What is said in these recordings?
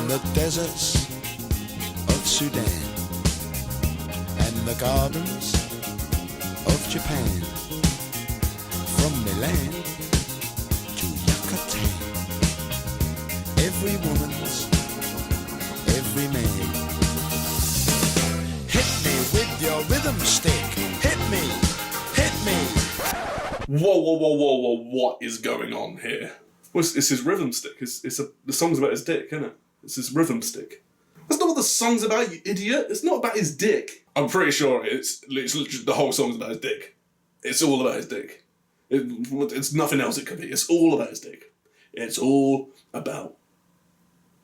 the deserts of Sudan and the gardens of Japan, from Milan to Yucatan, every woman's, every man. Hit me with your rhythm stick, hit me, hit me. Whoa, what is going on here? Well, it's his rhythm stick. The song's about his dick, isn't it? It's his rhythm stick. That's not what the song's about, you idiot. It's not about his dick. I'm pretty sure it's literally the whole song's about his dick. It's all about his dick. It's nothing else it could be. It's all about his dick. It's all about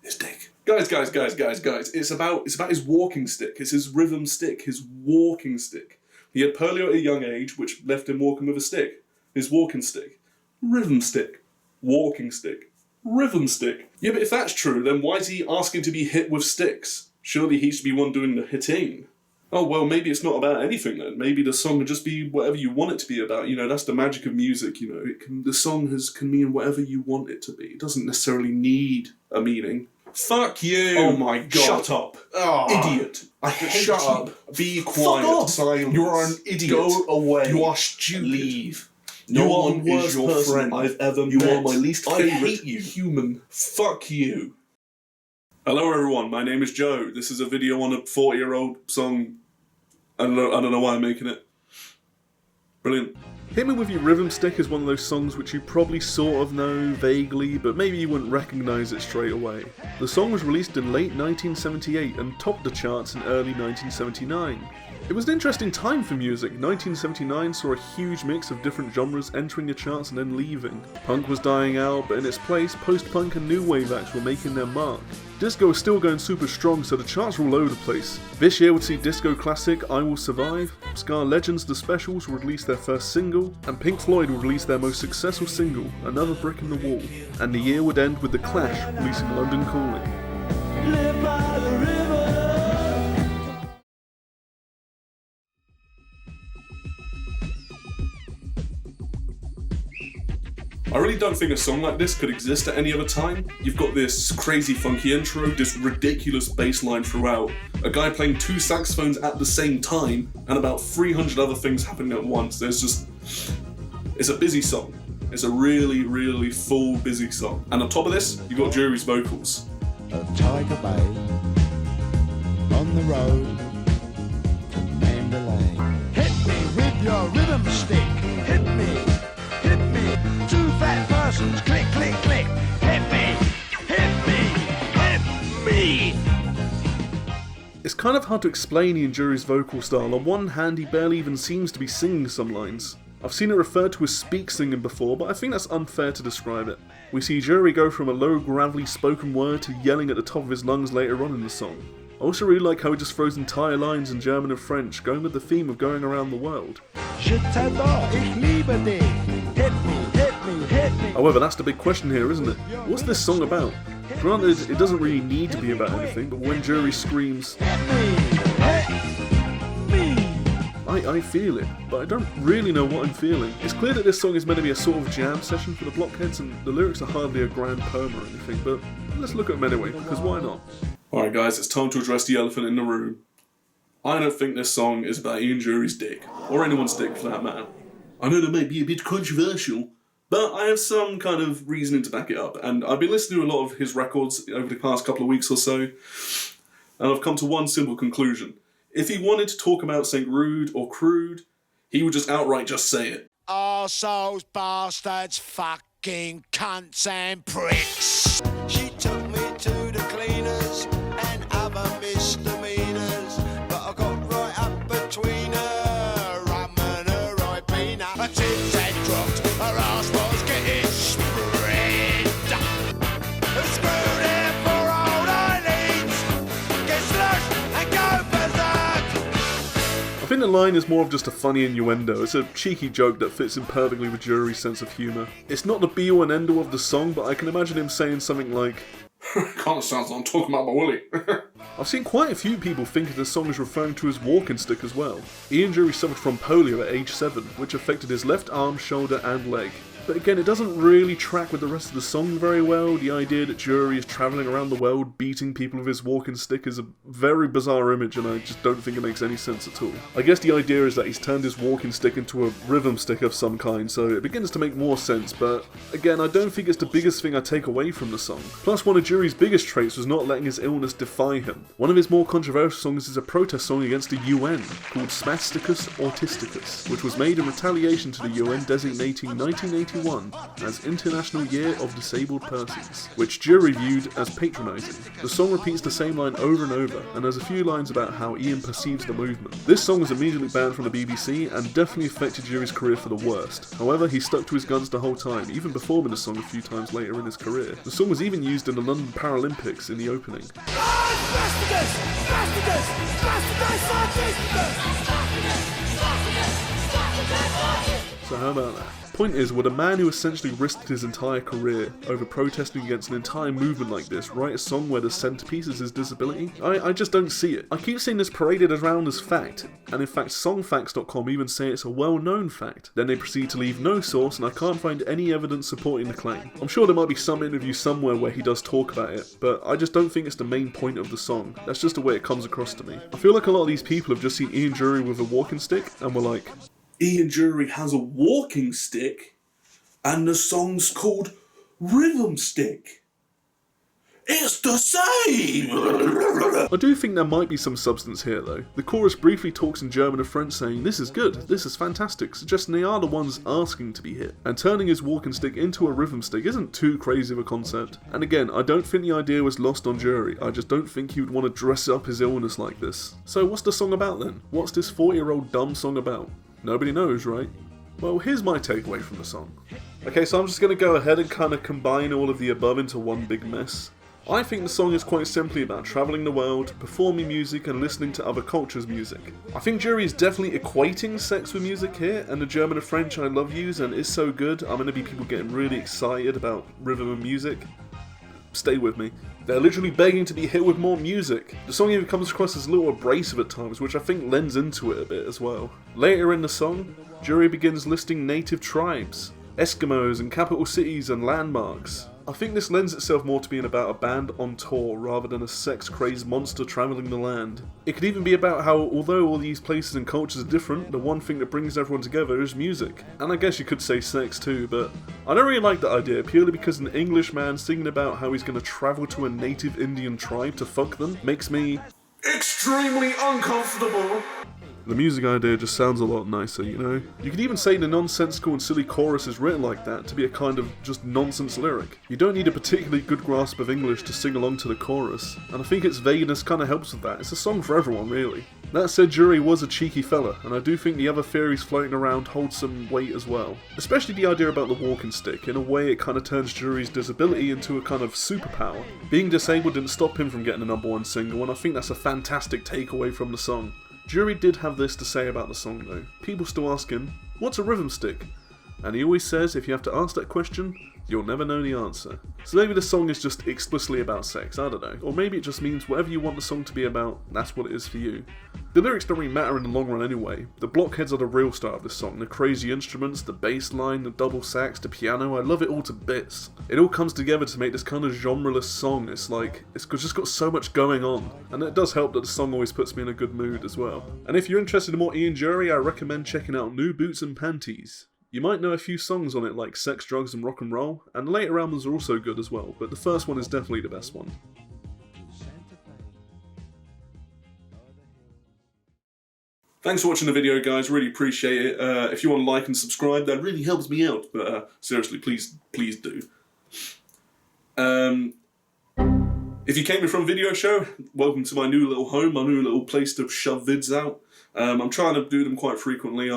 his dick. Guys. It's about his walking stick. It's his rhythm stick, his walking stick. He had polio at a young age, which left him walking with a stick. His walking stick. Rhythm stick. Walking stick. Rhythm stick. Yeah, but if that's true, then why is he asking to be hit with sticks? Surely he should be one doing the hitting. Oh, well, maybe it's not about anything then. Maybe the song can just be whatever you want it to be about. You know, that's the magic of music, you know. The song can mean whatever you want it to be. It doesn't necessarily need a meaning. Fuck you! Oh my god. Shut up. Oh, Idiot. I hate Shut you. up. Be quiet. Fuck off. Silence. You are an idiot. Go away. You are stupid. Leave. No You are one the is worst your person friend. I've ever You met. are my least I favourite hate you. human. Fuck you. Hello everyone, my name is Joe. This is a video on a 40-year-old song. I don't know why I'm making it. Brilliant. Hit Me With Your Rhythm Stick is one of those songs which you probably sort of know vaguely, but maybe you wouldn't recognise it straight away. The song was released in late 1978 and topped the charts in early 1979. It was an interesting time for music. 1979 saw a huge mix of different genres entering the charts and then leaving. Punk was dying out, but in its place, post-punk and new wave acts were making their mark. Disco was still going super strong, so the charts were all over the place. This year would see disco classic I Will Survive, Ska Legends The Specials would release their first single, and Pink Floyd would release their most successful single, Another Brick in the Wall. And the year would end with The Clash releasing London Calling. Live by the river. I really don't think a song like this could exist at any other time. You've got this crazy funky intro, this ridiculous bass line throughout, a guy playing 2 saxophones at the same time, and about 300 other things happening at once. It's a busy song. It's a really, really full, busy song. And on top of this, you've got Dury's vocals. Of Tiger Bay, on the road to Mandalay. Hit me with your rhythm stick, hit me. Hit me, 2 fat persons, click, click, click. Hit me, hit me, hit me. It's kind of hard to explain Ian Dury's vocal style. On one hand, he barely even seems to be singing some lines. I've seen it referred to as speak singing before, but I think that's unfair to describe it. We see Dury go from a low, gravelly spoken word to yelling at the top of his lungs later on in the song. I also really like how he just throws entire lines in German and French, going with the theme of going around the world. Je t'adore, ich liebe dich. Hit me, hit me, hit me. However, that's the big question here, isn't it? What's this song about? Granted, it doesn't really need to be about anything, but when Dury screams, Hit me. I feel it, but I don't really know what I'm feeling. It's clear that this song is meant to be a sort of jam session for the Blockheads, and the lyrics are hardly a grand poem or anything, but let's look at them anyway, because why not? Alright guys, it's time to address the elephant in the room. I don't think this song is about Ian Dury's dick, or anyone's dick for that matter. I know that may be a bit controversial, but I have some kind of reasoning to back it up, and I've been listening to a lot of his records over the past couple of weeks or so, and I've come to one simple conclusion. If he wanted to talk about something rude or crude, he would just outright just say it. Arseholes, bastards, fucking cunts and pricks. She took me to the cleaners and other misdemeanors, but I got right up between her rum and her ribena. Her tits had dropped, her arse was getting spread. Screw them for old eyelids, get slush and go berserk. I think the line is more of just a funny innuendo. It's a cheeky joke that fits in perfectly with Dury's sense of humour. It's not the be-all and end-all of the song, but I can imagine him saying something like, "Kinda sounds like I'm talking about my willy." I've seen quite a few people think of this song as referring to his walking stick as well. Ian Dury suffered from polio at age 7, which affected his left arm, shoulder and leg. But again, it doesn't really track with the rest of the song very well. The idea that Dury is travelling around the world beating people with his walking stick is a very bizarre image, and I just don't think it makes any sense at all. I guess the idea is that he's turned his walking stick into a rhythm stick of some kind, so it begins to make more sense, but again, I don't think it's the biggest thing I take away from the song. Plus, one of Dury's biggest traits was not letting his illness defy him. One of his more controversial songs is a protest song against the UN, called Spasticus Autisticus, which was made in retaliation to the UN designating 1981 as International Year of Disabled Persons, which Dury viewed as patronising. The song repeats the same line over and over, and there's a few lines about how Ian perceives the movement. This song was immediately banned from the BBC and definitely affected Dury's career for the worst. However, he stuck to his guns the whole time, even performing the song a few times later in his career. The song was even used in the London Paralympics in the opening. So how about that? Point is, would a man who essentially risked his entire career over protesting against an entire movement like this write a song where the centerpiece is his disability? I just don't see it. I keep seeing this paraded around as fact, and in fact songfacts.com even say it's a well-known fact. Then they proceed to leave no source, and I can't find any evidence supporting the claim. I'm sure there might be some interview somewhere where he does talk about it, but I just don't think it's the main point of the song. That's just the way it comes across to me. I feel like a lot of these people have just seen Ian Dury with a walking stick, and were like, Ian Dury has a walking stick, and the song's called Rhythm Stick. It's the same! I do think there might be some substance here though. The chorus briefly talks in German and French saying, "This is good, this is fantastic," suggesting they are the ones asking to be hit. And turning his walking stick into a rhythm stick isn't too crazy of a concept. And again, I don't think the idea was lost on Dury, I just don't think he would want to dress up his illness like this. So what's the song about then? What's this 40-year-old dumb song about? Nobody knows, right? Well, here's my takeaway from the song. Okay, so I'm just going to go ahead and kind of combine all of the above into one big mess. I think the song is quite simply about travelling the world, performing music and listening to other cultures' music. I think Dury is definitely equating sex with music here, and the German and French I love use and is so good, I'm going to be people getting really excited about rhythm and music. Stay with me. They're literally begging to be hit with more music. The song even comes across as a little abrasive at times, which I think lends into it a bit as well. Later in the song, Dury begins listing native tribes, Eskimos and capital cities and landmarks. I think this lends itself more to being about a band on tour rather than a sex-crazed monster travelling the land. It could even be about how, although all these places and cultures are different, the one thing that brings everyone together is music. And I guess you could say sex too, but I don't really like that idea purely because an English man singing about how he's going to travel to a native Indian tribe to fuck them makes me extremely uncomfortable. The music idea just sounds a lot nicer, you know? You could even say the nonsensical and silly chorus is written like that to be a kind of just nonsense lyric. You don't need a particularly good grasp of English to sing along to the chorus, and I think its vagueness kind of helps with that. It's a song for everyone, really. That said, Dury was a cheeky fella, and I do think the other theories floating around hold some weight as well. Especially the idea about the walking stick. In a way, it kind of turns Dury's disability into a kind of superpower. Being disabled didn't stop him from getting a #1 single, and I think that's a fantastic takeaway from the song. Dury did have this to say about the song though. People still ask him, "What's a rhythm stick?" And he always says if you have to ask that question, you'll never know the answer. So maybe the song is just explicitly about sex, I don't know. Or maybe it just means whatever you want the song to be about, that's what it is for you. The lyrics don't really matter in the long run anyway. The blockheads are the real star of this song. The crazy instruments, the bass line, the double sax, the piano, I love it all to bits. It all comes together to make this kind of genre-less song. It's just got so much going on. And it does help that the song always puts me in a good mood as well. And if you're interested in more Ian Dury, I recommend checking out New Boots and Panties. You might know a few songs on it like Sex, Drugs and Rock and Roll, and the later albums are also good as well, but the first one is definitely the best one. Thanks for watching the video guys, really appreciate it. If you want to like and subscribe, that really helps me out, but seriously, please do. If you came in from a video show, welcome to my new little home, my new little place to shove vids out. I'm trying to do them quite frequently,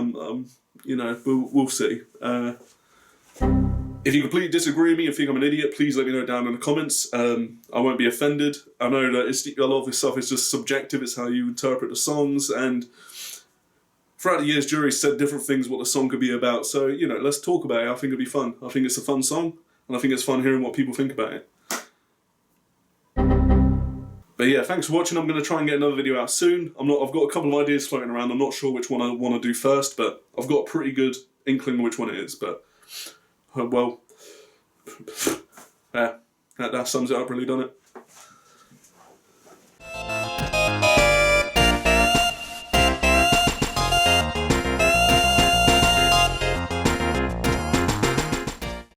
you know, we'll see. If you completely disagree with me and think I'm an idiot, please let me know down in the comments. I won't be offended. I know that a lot of this stuff is just subjective, it's how you interpret the songs, and throughout the years, Dury said different things what the song could be about, so, you know, let's talk about it. I think it'll be fun. I think it's a fun song, and I think it's fun hearing what people think about it. But yeah, thanks for watching. I'm going to try and get another video out soon. I've got a couple of ideas floating around. I'm not sure which one I want to do first, but I've got a pretty good inkling which one it is. But Well, yeah, that sums it up really, doesn't it?